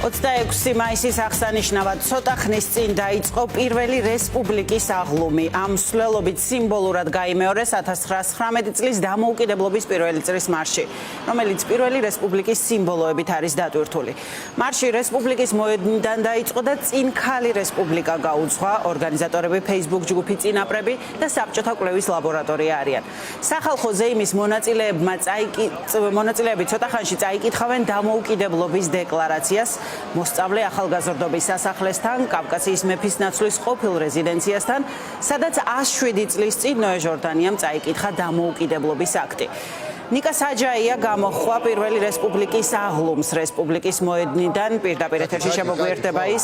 26 მაისის აღსანიშნავად ცოტა ხნის წინ დაიწყო პირველი რესპუბლიკის აღლუმი. ამ მსვლელობით სიმბოლურად გაიმეორეს 1919 წლის დამოუკიდებლობის პირველი წრის მარში, რომელიც პირველი რესპუბლიკის სიმბოლოებით არის დატვირთული. მარში რესპუბლიკის მოედნიდან დაიწყო და წინ ქალი რესპუბლიკა გაუძღვა. ორგანიზატორები Facebook ჯგუფი წინაპრები და საბჭოთა კვლევის ლაბორატორია არიან. სახალხო ზეიმის მონაწილეები ცოტა ხანში წაიკითხავენ დამოუკიდებლობის დეკლარაციას. მოსწავლე ახალგაზრდობის სასახლესთან, კავკასიის მეფის ნაცვლის ყოფილ რეზიდენციასთან, სადაც 107 წლის წინ ნოე ჟორდანიამ წაიკითხა დამოუკიდებლობის აქტი. ნიკა საჯაია გამოხვა პირველი რესპუბლიკის აღლუმს რესპუბლიკის მოედნიდან. პირდაპირ ეთერში შემოგვიერთდება ის.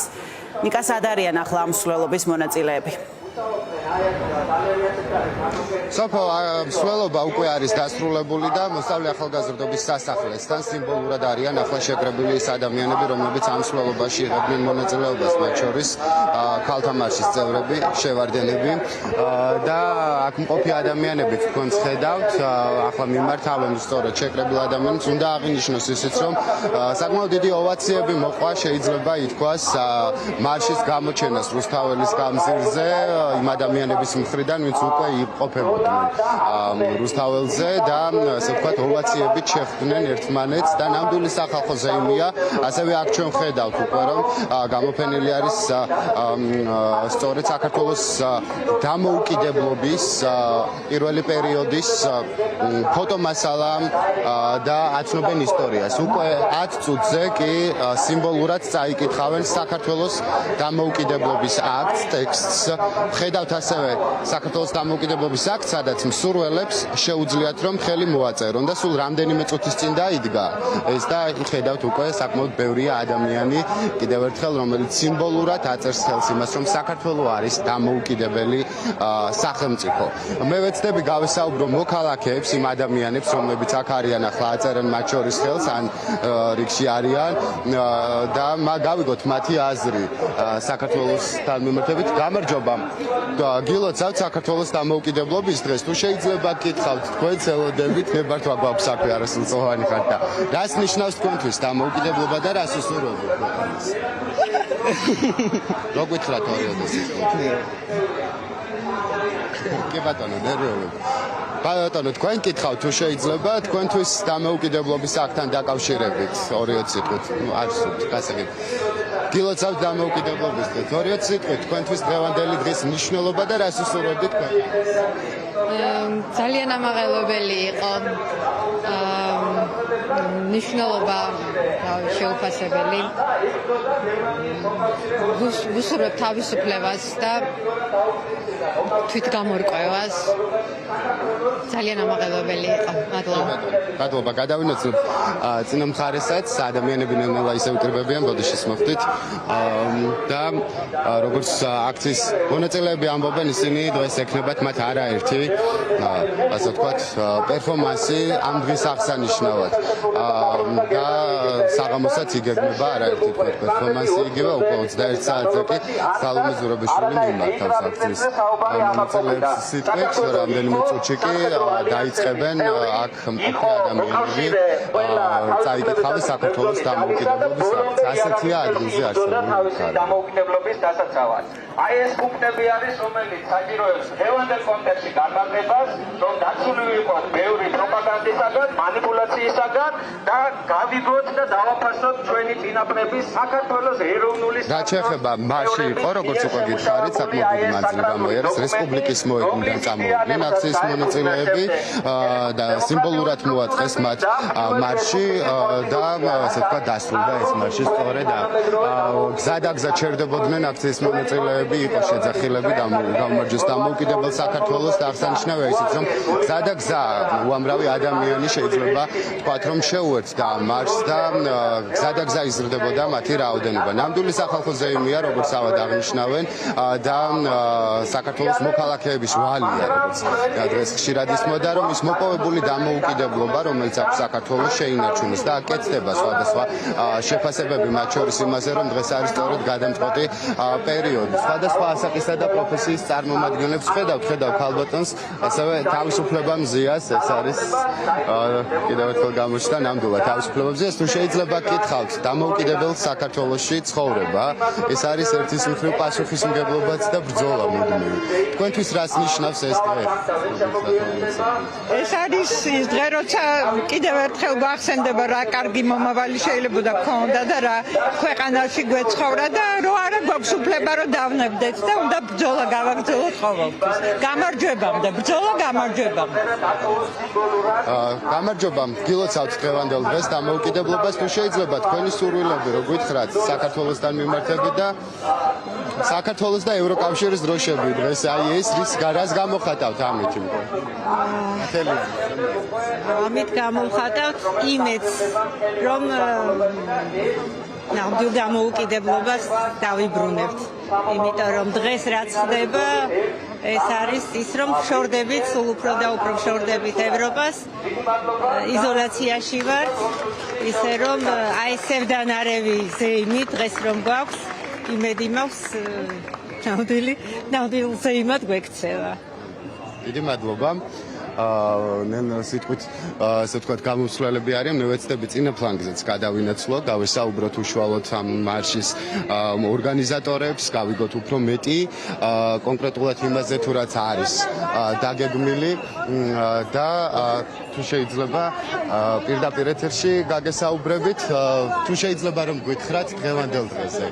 ნიკა, სად არიან ახლა ამ მსვლელობის მონაწილეები? სოფო მსვლელობა უკვე არის დასრულებული და მოსწავლე ახალგაზრდობის სასახლესთან სიმბოლურად არიან ახლა შეკრებილი ის ადამიანები, რომლებიც ამ მსვლელობაში იღებდნენ მონაწილეობას, მათ შორის ქალთა მარშის წევრები, შევარდენები და აქ მყოფი ადამიანები თქვენს ხედავთ, ახლა მიმართავენ სწორედ შეკრებილ ადამიანებს. უნდა აღინიშნოს ისიც, რომ საკმაოდ დიდი ოვაციები მოყვა, შეიძლება ითქვას, მარშის გამოჩენას რუსთაველის გამზირზე იმ ადამიანების მხრიდან, ვინც უკვე იყოფებოდნენ რუსთაველზე და ასე ვთქვათ ოვაციებით შეხვდნენ ერთმანეთს და ნამდვილი სახალხო ზეიმია. ასევე აქ ჩვენ ხედავთ უკვე, რომ გამოფენილი არის სწორედ საქართველოს დამოუკიდებლობის პირველი პერიოდის ფოტომასალა და აცნობენ ისტორიას. უკვე 10 წუთზე კი სიმბოლურად წაიკითხავენ საქართველოს დამოუკიდებლობის აქტს, ტექსტს. ხედავთ ასევე საქართველოს დამოუკიდებლობის აქტს, სადაც მსურველებს შეუძლიათ რომ ხელი მოაწერონ და სულ რამდენიმე წუთის წინ დაიდგა ეს და ხედავთ უკვე საკმაოდ ბევრია ადამიანი კიდევ ერთხელ, რომელიც სიმბოლურად აწერს ხელს იმას, რომ საქართველო არის დამოუკიდებელი სახელმწიფო. მე ვეცდები გავესაუბრო მოქალაქეებს, იმ ადამიანებს, რომლებიც აქ არიან ახლა აწერენ მათ შორის ხელს ან რიგში არიან და გავიგოთ მათი აზრი საქართველოს თანმიმართებით. გამარჯობა. გილოცავთ საქართველოს დამოუკიდებლობის დღეს, თუ შეიძლება გკითხავთ თქვენ ელოდებით, ნებართვა გვაქვს საქმე არასრულწლოვანი ხართ და რას ნიშნავს თქვენთვის დამოუკიდებლობა და რას უსურვებთ ქვეყანას? რო გითხრათ ორიოდოს კი ბატონო, ნერვიულობ. ბატონო, თქვენ გკითხავთ, თუ შეიძლება თქვენთვის დამოუკიდებლობის აქტთან დაკავშირებით ორიოდ სიტყვით, არ სურთ, გასაგებია. გილოცავთ დამოუკიდებლობის დღეს, ორიოდ სიტყვით, თქვენთვის დღევანდელი დღის მნიშვნელობა და რას უსურვებთ თქვენ? ძალიან ამაღელვებელი იყო. ნიშნულობა შეუფასებელი. ვუსურვებ თავისუფლებას და თვითგამორკვევას. ძალიან ამაღელვებელი იყო. მადლობა. მადლობა. გადავინოცნობ წინა მხარესაც, ადამიანები ნელ-ნელა ისევ იკრიბებიან, ბოდიშის მოხდით. და როგორც აქციის მონაწილეები ამბობენ, ისინი დღეს ექნებათ მათ არაერთი, ასე ვთქვათ, პერფორმანსი ამ დღის აღსანიშნავად. და საღამოსაც იგეგმება არაერთი პერფორმანსი, იგივე უკვე 21 საათზე კი სალომე ზურაბიშვილი მიმართავს აქციის მონაწილეებს სიტყვით, რამდენიმე წუთში კი დაიწყებენ აქ მყოფი ადამიანები წაიკითხავენ საქართველოს დამოუკიდებლობის აქტს. ასეთია ადგილზე არსებული დამოუკიდებლობის დასაცავად. აი ეს პუნქტები არის, რომელიც საჭიროებს დღევანდელ კონტექსტში განმარტებას, რომ დაცული ვიყოთ ბევრი პროპაგანდისაგან, манипуляციისაგან და გავიგოთ და დავაფასოთ ჩვენი წინაპრების საქართველოს ეროვნული რაც შეეხება მარში იყო, როგორც უკვე გითხარით, საკმაოდ დიდი მანძილი გამოიარეს რესპუბლიკის მოედნიდან წამოვიდნენ აქციის მონაწილეები და სიმბოლურად მოაწყეს მათ მარში და ასე ვთქვათ დასრულდა ეს მარში სწორედ გზადაგზა ჩერდებოდნენ აქციის მონაწილეები, იყო შეძახილები გამარჯვეს დამოუკიდებელ საქართველოს და აღსანიშნავია ისიც, რომ გზადაგზა უამრავი ადამიანი შეიძლება ვთქვათ, რომ შეუერთდა მარშს და გზადაგზა იზრდებოდა მათი რაოდენობა. ნამდვილი სახალხო ზეიმია, როგორც ავად აღნიშნავენ და საქართველოს მოქალაქეების ვალია, როგორც დღეს ხშირად ისმოდა, რომ ის მოპოვებული დამოუკიდებლობა, რომელიც აქვს საქართველოს შეინარჩუნოს და აკეთდება სხვადასხვა შეფასებები, მათ შორის იმაზე, რომ დღეს არის სწორედ გადამწყვეტი პერიოდი. სხვადასხვა ასაკისა და პროფესიის წარმომადგენლებს ხედავთ ქალბატონს, ასევე თავისუფლება მზიას, ეს არის კიდევ ერთხელ გამოჩნდა და ნამდვილად თავისუფლებებზე. თუ შეიძლება გითხავთ დამოუკიდებელ საქართველოში ცხოვრება, ეს არის ერთის მხრივ პასუხისმგებლობაც და ბრძოლა მუდმივი. თქვენთვის რას ნიშნავს ეს დღე? ეს არის ის დღე, როცა კიდევ ერთხელ გვახსენდება რა კარგი მომავალი შეიძლება და გქონდა და რა ქვეყანაში გვეცხოვრა და რო არა გვაქვს უფლება რომ დავნებდეთ და უნდა ბრძოლა გავაგრძელოთ ყოველთვის. გამარჯვებამდე, ბრძოლა გამარჯვებამდე. გამარჯობა, გილოცავთ დღევანდელ დღეს დამოუკიდებლობას. თუ შეიძლება თქვენი სურვილები რო გითხრათ საქართველოსთან მიმართებით და საქართველოს და ევროკავშირის დროშები დღეს აი ეს რას გამოხატავთ ამით? ამით გამოვხატავთ იმედს, რომ ნამდვილ დამოუკიდებლობას დავიბრუნებთ. იმიტომ რომ დღეს რაც ხდება, ეს არის ის, რომ ვშორდებით, სულ უფრო და უფრო ვშორდებით ევროპას. იზოლაციაში ვართ, ისე რომ აი ეს სევდანარევი ზეიმი დღეს რომ გვაქვს, იმედი მაქვს ნამდვილ ზეიმად გვექცევა. დიდი მადლობა. სიტყვით ასე ვთქვათ გამოსვლელები არიან. მე ვეცდები წინა ფლანგზეც გადავინაცვლო, გავესაუბროთ უშუალოდ ამ მარშის ორგანიზატორებს, გავიგოთ უფრო მეტი კონკრეტულად იმაზე თუ რაც არის დაგეგმილი და თუ შეიძლება პირდაპირ ეთერში გაგესაუბრებით, თუ შეიძლება რომ გითხრათ დღევანდელ დღეზე.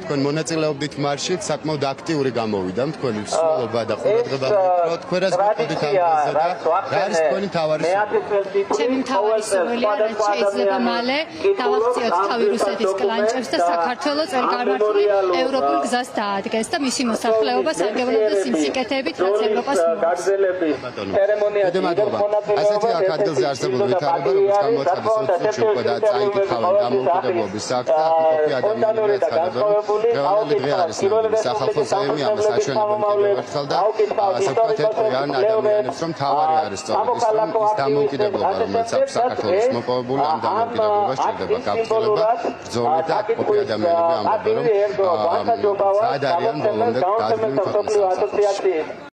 თქვენ მონაწილეობდით მარშით, საკმაოდ აქტიური გამოვიდა თქვენი მსვლელობა და ყურადღება მოკროთ. თქვენ რას გეტყოდით ამ დღეზე და რა არის თქვენი მთავარი სურვილი? ჩემი მთავარი სურვილია, რომ შეიძლება მალე დავაღწიოთ თავი რუსეთის კლანჭებს და საქართველოს წელგამართული ევროპულ გზას დაადგეს და მისი მოსახლეობა სარგებლობს იმ სიკეთეებით, რაც ევროპას მოაქვს. დიდი მადლობა. ასეთი აქ ადგილზე არსებულ ვითარება, როგორც გამოაცხადეს 20 წუთში უკვე და წაიკითხავენ დამოუკიდებლობის საქმე და აკეთებენ ადამიანებს გადაგებულ. დღევანდელი დღე არის ნამდვილი სახალხო ზეიმი, ამას აჩვენებენ კიდევ ერთხელ და ასე ვთქვათ ეტყვიან ადამიანებს, რომ თავარი არის სწორედ ის, რომ ის დამოუკიდებლობა, რომელიც აქვს საქართველოს მოპოვებული, ამ დამოუკიდებლობას ჭირდება გაფრთხილება, ბრძოლით და ყოფილი ადამიანები ამბობენ, რომ საად არიან ბოლომდე დადგმული ქვეყნის სამსახურში.